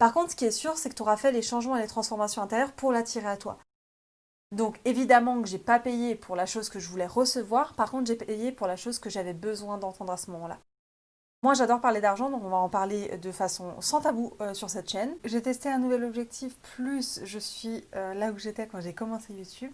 Par contre, ce qui est sûr, c'est que tu auras fait les changements et les transformations intérieures pour l'attirer à toi. Donc évidemment que j'ai pas payé pour la chose que je voulais recevoir, par contre j'ai payé pour la chose que j'avais besoin d'entendre à ce moment-là. Moi j'adore parler d'argent, donc on va en parler de façon sans tabou sur cette chaîne. J'ai testé un nouvel objectif, plus je suis là où j'étais quand j'ai commencé YouTube,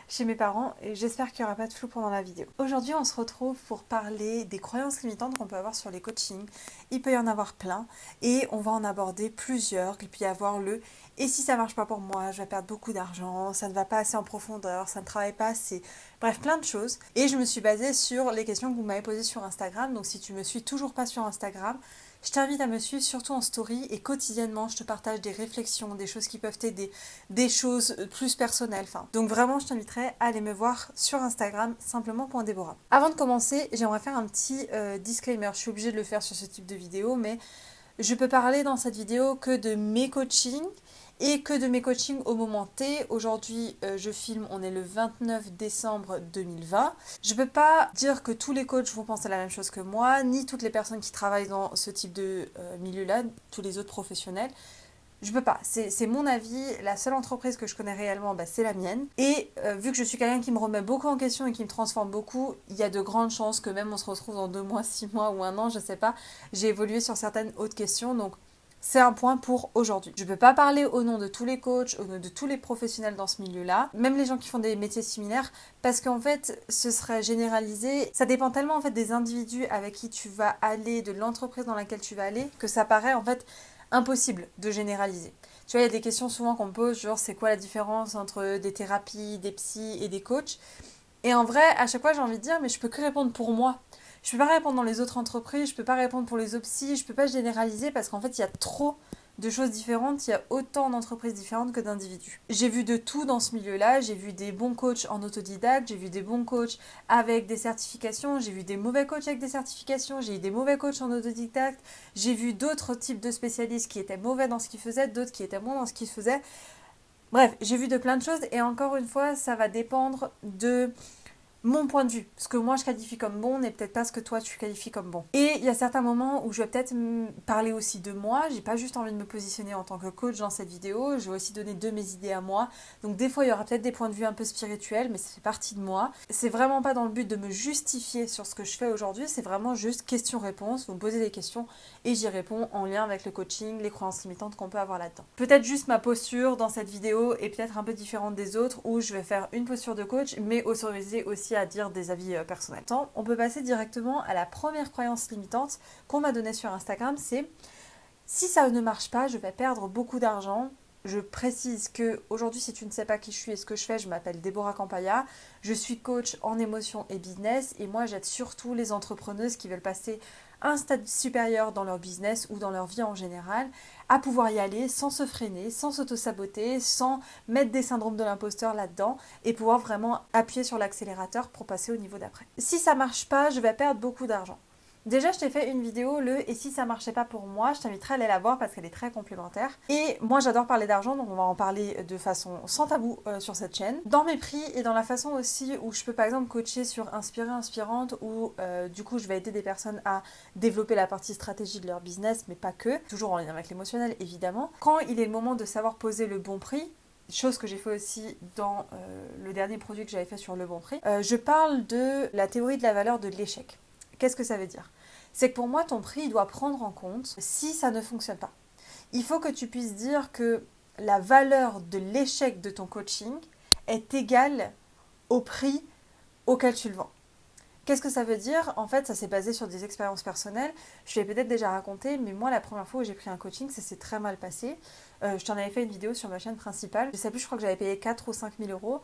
chez mes parents, et j'espère qu'il n'y aura pas de flou pendant la vidéo. Aujourd'hui on se retrouve pour parler des croyances limitantes qu'on peut avoir sur les coachings. Il peut y en avoir plein, et on va en aborder plusieurs. Il peut y avoir le «et si ça marche pas pour moi, je vais perdre beaucoup d'argent, ça ne va pas assez en profondeur, ça ne travaille pas assez», bref plein de choses. Et je me suis basée sur les questions que vous m'avez posées sur Instagram, donc si tu me suis toujours pas sur Instagram, je t'invite à me suivre surtout en story, et quotidiennement je te partage des réflexions, des choses qui peuvent t'aider, des choses plus personnelles. Enfin, donc vraiment je t'inviterai à aller me voir sur Instagram, simplement.deborah. Avant de commencer, j'aimerais faire un petit disclaimer. Je suis obligée de le faire sur ce type de vidéo, mais je peux parler dans cette vidéo que de mes coachings et que de mes coachings au moment T. Aujourd'hui, je filme, on est le 29 décembre 2020. Je ne peux pas dire que tous les coachs vont penser la même chose que moi, ni toutes les personnes qui travaillent dans ce type de milieu-là, tous les autres professionnels. Je peux pas, c'est mon avis, la seule entreprise que je connais réellement, bah, c'est la mienne. Et vu que je suis quelqu'un qui me remet beaucoup en question et qui me transforme beaucoup, il y a de grandes chances que même on se retrouve dans 2 mois, 6 mois ou 1 an, je sais pas, j'ai évolué sur certaines autres questions, donc c'est un point pour aujourd'hui. Je ne peux pas parler au nom de tous les coachs, au nom de tous les professionnels dans ce milieu-là, même les gens qui font des métiers similaires, parce qu'en fait, ce serait généralisé. Ça dépend tellement en fait des individus avec qui tu vas aller, de l'entreprise dans laquelle tu vas aller, que ça paraît en fait impossible de généraliser. Tu vois, il y a des questions souvent qu'on me pose, genre c'est quoi la différence entre des thérapies, des psys et des coachs? Et en vrai, à chaque fois j'ai envie de dire, mais je peux que répondre pour moi. Je peux pas répondre dans les autres entreprises, je peux pas répondre pour les autres psys, je peux pas généraliser parce qu'en fait il y a trop de choses différentes, il y a autant d'entreprises différentes que d'individus. J'ai vu de tout dans ce milieu-là, j'ai vu des bons coachs en autodidacte, j'ai vu des bons coachs avec des certifications, j'ai vu des mauvais coachs avec des certifications, j'ai eu des mauvais coachs en autodidacte, j'ai vu d'autres types de spécialistes qui étaient mauvais dans ce qu'ils faisaient, d'autres qui étaient bons dans ce qu'ils faisaient. Bref, j'ai vu de plein de choses et encore une fois, ça va dépendre de mon point de vue. Ce que moi je qualifie comme bon n'est peut-être pas ce que toi tu qualifies comme bon. Et il y a certains moments où je vais peut-être parler aussi de moi. J'ai pas juste envie de me positionner en tant que coach dans cette vidéo. Je vais aussi donner de mes idées à moi. Donc des fois il y aura peut-être des points de vue un peu spirituels, mais ça fait partie de moi. C'est vraiment pas dans le but de me justifier sur ce que je fais aujourd'hui. C'est vraiment juste question-réponse. Vous me posez des questions et j'y réponds en lien avec le coaching, les croyances limitantes qu'on peut avoir là-dedans. Peut-être juste ma posture dans cette vidéo est peut-être un peu différente des autres où je vais faire une posture de coach, mais autoriser aussi à dire des avis personnels. On peut passer directement à la première croyance limitante qu'on m'a donnée sur Instagram, c'est si ça ne marche pas, je vais perdre beaucoup d'argent. Je précise que aujourd'hui, si tu ne sais pas qui je suis et ce que je fais, je m'appelle Deborah Campaya. Je suis coach en émotion et business et moi j'aide surtout les entrepreneuses qui veulent passer un stade supérieur dans leur business ou dans leur vie en général, à pouvoir y aller sans se freiner, sans s'auto-saboter, sans mettre des syndromes de l'imposteur là-dedans et pouvoir vraiment appuyer sur l'accélérateur pour passer au niveau d'après. Si ça marche pas, je vais perdre beaucoup d'argent. Déjà, je t'ai fait une vidéo, et si ça marchait pas pour moi, je t'inviterai à aller la voir parce qu'elle est très complémentaire. Et moi, j'adore parler d'argent, donc on va en parler de façon sans tabou sur cette chaîne. Dans mes prix et dans la façon aussi où je peux par exemple coacher sur Inspirer, Inspirante, où du coup, je vais aider des personnes à développer la partie stratégie de leur business, mais pas que, toujours en lien avec l'émotionnel évidemment. Quand il est le moment de savoir poser le bon prix, chose que j'ai fait aussi dans le dernier produit que j'avais fait sur le bon prix, je parle de la théorie de la valeur de l'échec. Qu'est-ce que ça veut dire? C'est que pour moi, ton prix, il doit prendre en compte si ça ne fonctionne pas. Il faut que tu puisses dire que la valeur de l'échec de ton coaching est égale au prix auquel tu le vends. Qu'est-ce que ça veut dire? En fait, ça s'est basé sur des expériences personnelles. Je l'ai peut-être déjà raconté, mais moi, la première fois où j'ai pris un coaching, ça s'est très mal passé. Je t'en avais fait une vidéo sur ma chaîne principale. Je sais plus, je crois que j'avais payé 4 ou 5 000 euros.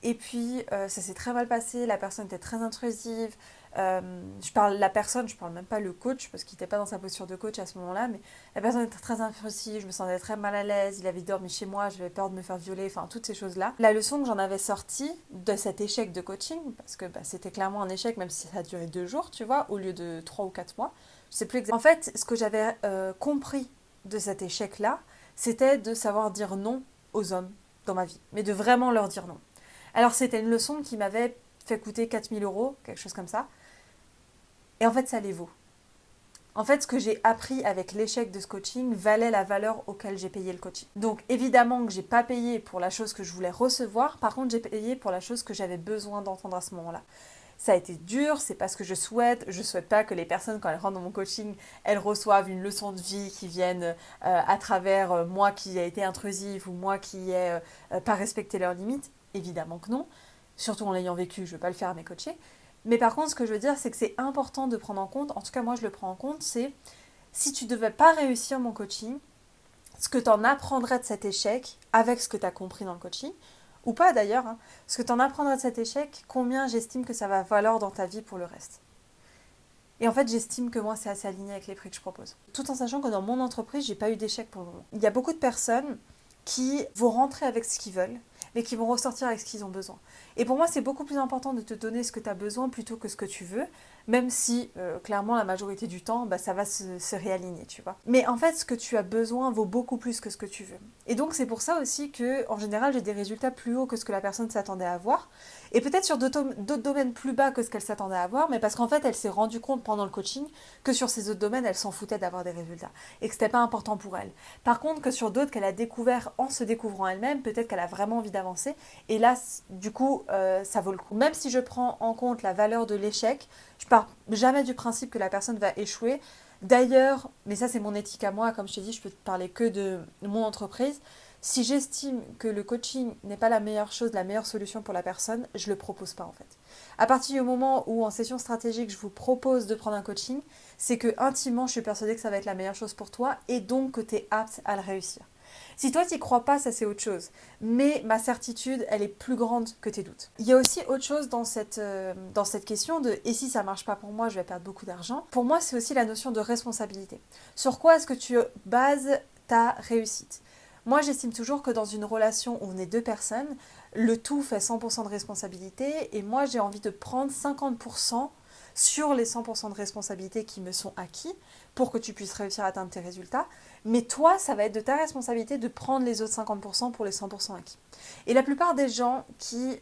Et puis, ça s'est très mal passé. La personne était très intrusive. Je parle la personne, je parle même pas le coach, parce qu'il n'était pas dans sa posture de coach à ce moment-là, mais la personne était très intrusive, je me sentais très mal à l'aise, il avait dormi chez moi, j'avais peur de me faire violer, enfin toutes ces choses-là. La leçon que j'en avais sortie de cet échec de coaching, parce que c'était clairement un échec, même si ça a duré 2 jours, tu vois, au lieu de 3 ou 4 mois, je sais plus exactement. En fait, ce que j'avais compris de cet échec-là, c'était de savoir dire non aux hommes dans ma vie, mais de vraiment leur dire non. Alors c'était une leçon qui m'avait fait coûter 4 000 euros, quelque chose comme ça. Et en fait, ça les vaut. En fait, ce que j'ai appris avec l'échec de ce coaching valait la valeur auquel j'ai payé le coaching. Donc évidemment que j'ai pas payé pour la chose que je voulais recevoir, par contre j'ai payé pour la chose que j'avais besoin d'entendre à ce moment-là. Ça a été dur, c'est pas ce que je souhaite. Je souhaite pas que les personnes, quand elles rentrent dans mon coaching, elles reçoivent une leçon de vie qui vienne à travers moi qui ai été intrusive ou moi qui ai pas respecté leurs limites. Évidemment que non. Surtout en l'ayant vécu, je vais pas le faire à mes coachés. Mais par contre, ce que je veux dire, c'est que c'est important de prendre en compte, en tout cas moi je le prends en compte, c'est si tu devais pas réussir mon coaching, ce que tu en apprendrais de cet échec avec ce que tu as compris dans le coaching, ou pas d'ailleurs, hein, ce que tu en apprendrais de cet échec, combien j'estime que ça va valoir dans ta vie pour le reste. Et en fait, j'estime que moi, c'est assez aligné avec les prix que je propose. Tout en sachant que dans mon entreprise, j'ai pas eu d'échec pour le moment. Il y a beaucoup de personnes qui vont rentrer avec ce qu'ils veulent, mais qui vont ressortir avec ce qu'ils ont besoin. Et pour moi, c'est beaucoup plus important de te donner ce que tu as besoin plutôt que ce que tu veux, même si, clairement, la majorité du temps, ça va se réaligner, tu vois. Mais en fait, ce que tu as besoin vaut beaucoup plus que ce que tu veux. Et donc, c'est pour ça aussi que, en général, j'ai des résultats plus hauts que ce que la personne s'attendait à avoir, et peut-être sur d'autres domaines plus bas que ce qu'elle s'attendait à avoir, mais parce qu'en fait, elle s'est rendue compte pendant le coaching que sur ces autres domaines, elle s'en foutait d'avoir des résultats, et que c'était pas important pour elle. Par contre, que sur d'autres qu'elle a découvert en se découvrant elle-même, peut-être qu'elle a vraiment envie d'avancer, et là, du coup, ça vaut le coup. Même si je prends en compte la valeur de l'échec, je pars jamais du principe que la personne va échouer. D'ailleurs, mais ça c'est mon éthique à moi, comme je t'ai dit, je peux te parler que de mon entreprise. Si j'estime que le coaching n'est pas la meilleure chose, la meilleure solution pour la personne, je le propose pas en fait. À partir du moment où en session stratégique, je vous propose de prendre un coaching, c'est que intimement, je suis persuadée que ça va être la meilleure chose pour toi et donc que tu es apte à le réussir. Si toi t'y crois pas, ça c'est autre chose. Mais ma certitude, elle est plus grande que tes doutes. Il y a aussi autre chose dans cette question de et si ça marche pas pour moi, je vais perdre beaucoup d'argent. Pour moi, c'est aussi la notion de responsabilité. Sur quoi est-ce que tu bases ta réussite? Moi, j'estime toujours que dans une relation où on est deux personnes, le tout fait 100% de responsabilité et moi, j'ai envie de prendre 50% sur les 100% de responsabilité qui me sont acquis pour que tu puisses réussir à atteindre tes résultats. Mais toi, ça va être de ta responsabilité de prendre les autres 50% pour les 100% acquis. Et la plupart des gens qui,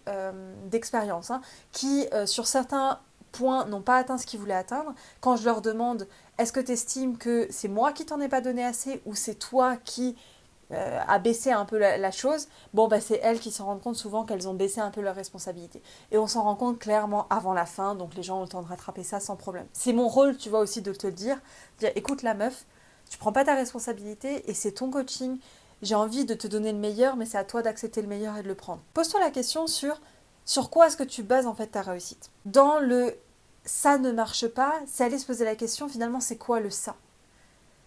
d'expérience, qui sur certains points n'ont pas atteint ce qu'ils voulaient atteindre, quand je leur demande est-ce que tu estimes que c'est moi qui t'en ai pas donné assez ou c'est toi qui a baissé un peu la chose, c'est elles qui s'en rendent compte souvent qu'elles ont baissé un peu leur responsabilité. Et on s'en rend compte clairement avant la fin, donc les gens ont le temps de rattraper ça sans problème. C'est mon rôle, tu vois, aussi de te dire écoute la meuf, tu prends pas ta responsabilité et c'est ton coaching, j'ai envie de te donner le meilleur, mais c'est à toi d'accepter le meilleur et de le prendre. Pose-toi la question sur quoi est-ce que tu bases en fait ta réussite. Dans le ça ne marche pas, c'est aller se poser la question finalement c'est quoi le ça?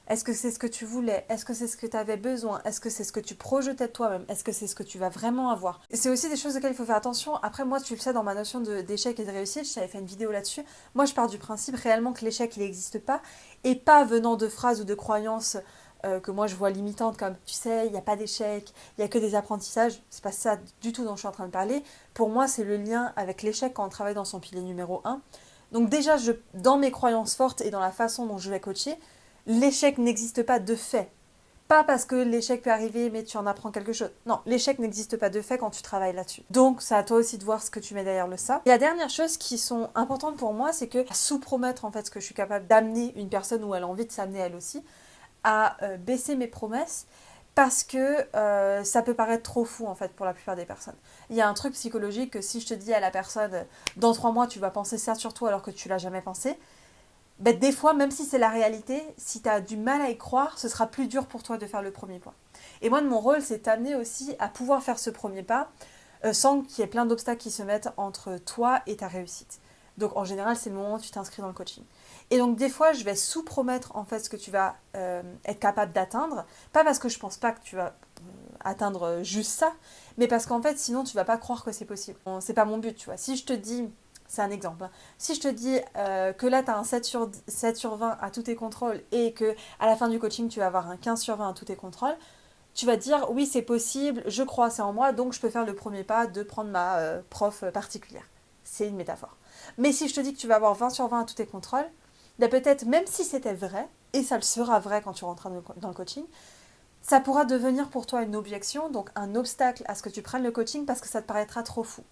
Est-ce que c'est ce que tu voulais? Est-ce que c'est ce que tu avais besoin? Est-ce que c'est ce que tu projetais de toi-même? Est-ce que c'est ce que tu vas vraiment avoir? Et c'est aussi des choses auxquelles il faut faire attention. Après, moi, tu le sais, dans ma notion d'échec et de réussite, je t'avais fait une vidéo là-dessus. Moi, je pars du principe réellement que l'échec, il n'existe pas. Et pas venant de phrases ou de croyances que moi, je vois limitantes comme, tu sais, il n'y a pas d'échec, il n'y a que des apprentissages. C'est pas ça du tout dont je suis en train de parler. Pour moi, c'est le lien avec l'échec quand on travaille dans son pilier numéro 1. Donc déjà, dans mes croyances fortes et dans la façon dont je vais coacher, l'échec n'existe pas de fait. Pas parce que l'échec peut arriver, mais tu en apprends quelque chose. Non, l'échec n'existe pas de fait quand tu travailles là-dessus. Donc, c'est à toi aussi de voir ce que tu mets derrière le ça. Et la dernière chose qui sont importantes pour moi, c'est que sous-promettre en fait ce que je suis capable d'amener une personne où elle a envie de s'amener elle aussi, à baisser mes promesses, parce que ça peut paraître trop fou en fait pour la plupart des personnes. Il y a un truc psychologique que si je te dis à la personne, dans 3 mois tu vas penser ça sur toi alors que tu l'as jamais pensé, des fois, même si c'est la réalité, si tu as du mal à y croire, ce sera plus dur pour toi de faire le premier pas. Et moi, mon rôle, c'est t'amener aussi à pouvoir faire ce premier pas sans qu'il y ait plein d'obstacles qui se mettent entre toi et ta réussite. Donc, en général, c'est le moment où tu t'inscris dans le coaching. Et donc, des fois, je vais sous-promettre en fait ce que tu vas être capable d'atteindre. Pas parce que je pense pas que tu vas atteindre juste ça, mais parce qu'en fait, sinon, tu vas pas croire que c'est possible. Bon, c'est pas mon but, tu vois. Si je te dis... C'est un exemple. Si je te dis que là, tu as un 7 sur 20 à tous tes contrôles et que à la fin du coaching, tu vas avoir un 15 sur 20 à tous tes contrôles, tu vas dire oui, c'est possible, je crois c'est en moi, donc je peux faire le premier pas de prendre ma prof particulière. C'est une métaphore. Mais si je te dis que tu vas avoir 20 sur 20 à tous tes contrôles, peut-être même si c'était vrai, et ça le sera vrai quand tu rentreras dans le coaching, ça pourra devenir pour toi une objection, donc un obstacle à ce que tu prennes le coaching parce que ça te paraîtra trop fou.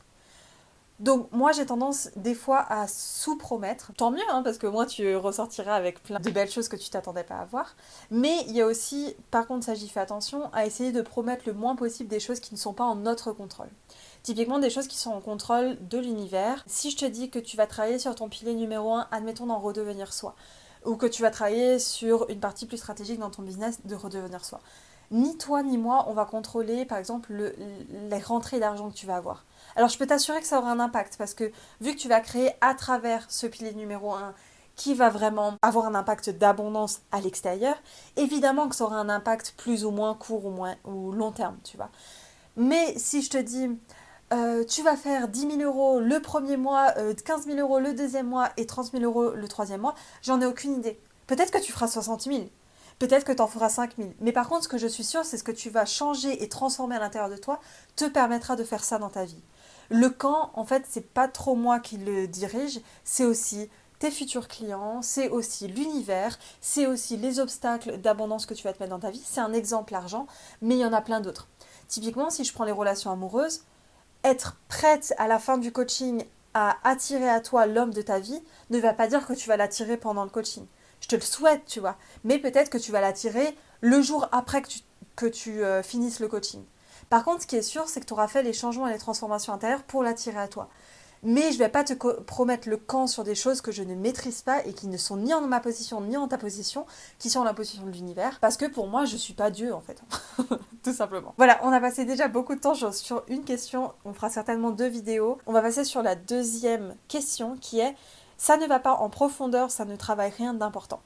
Donc moi j'ai tendance des fois à sous-promettre, tant mieux hein, parce que moi tu ressortiras avec plein de belles choses que tu t'attendais pas à voir, mais il y a aussi, par contre ça j'y fais attention, à essayer de promettre le moins possible des choses qui ne sont pas en notre contrôle. Typiquement des choses qui sont en contrôle de l'univers. Si je te dis que tu vas travailler sur ton pilier numéro 1, admettons d'en redevenir soi, ou que tu vas travailler sur une partie plus stratégique dans ton business de redevenir soi. Ni toi ni moi, on va contrôler par exemple les rentrées d'argent que tu vas avoir. Alors je peux t'assurer que ça aura un impact parce que vu que tu vas créer à travers ce pilier numéro 1 qui va vraiment avoir un impact d'abondance à l'extérieur, évidemment que ça aura un impact plus ou moins court ou long terme, tu vois. Mais si je te dis, tu vas faire 10 000 euros le premier mois, 15 000 euros le deuxième mois et 30 000 euros le troisième mois, j'en ai aucune idée. Peut-être que tu feras 60 000, peut-être que tu en feras 5 000. Mais par contre, ce que je suis sûre, c'est ce que tu vas changer et transformer à l'intérieur de toi te permettra de faire ça dans ta vie. Le quand, en fait, c'est pas trop moi qui le dirige, c'est aussi tes futurs clients, c'est aussi l'univers, c'est aussi les obstacles d'abondance que tu vas te mettre dans ta vie. C'est un exemple l'argent, mais il y en a plein d'autres. Typiquement, si je prends les relations amoureuses, être prête à la fin du coaching à attirer à toi l'homme de ta vie ne va pas dire que tu vas l'attirer pendant le coaching. Je te le souhaite, tu vois. Mais peut-être que tu vas l'attirer le jour après que tu finisses le coaching. Par contre, ce qui est sûr, c'est que tu auras fait les changements et les transformations intérieures pour l'attirer à toi. Mais je ne vais pas te promettre le quand sur des choses que je ne maîtrise pas et qui ne sont ni en ma position ni en ta position, qui sont en la position de l'univers. Parce que pour moi, je ne suis pas Dieu en fait. Tout simplement. Voilà, on a passé déjà beaucoup de temps sur une question. On fera certainement 2 vidéos. On va passer sur la deuxième question qui est: ça ne va pas en profondeur, ça ne travaille rien d'important.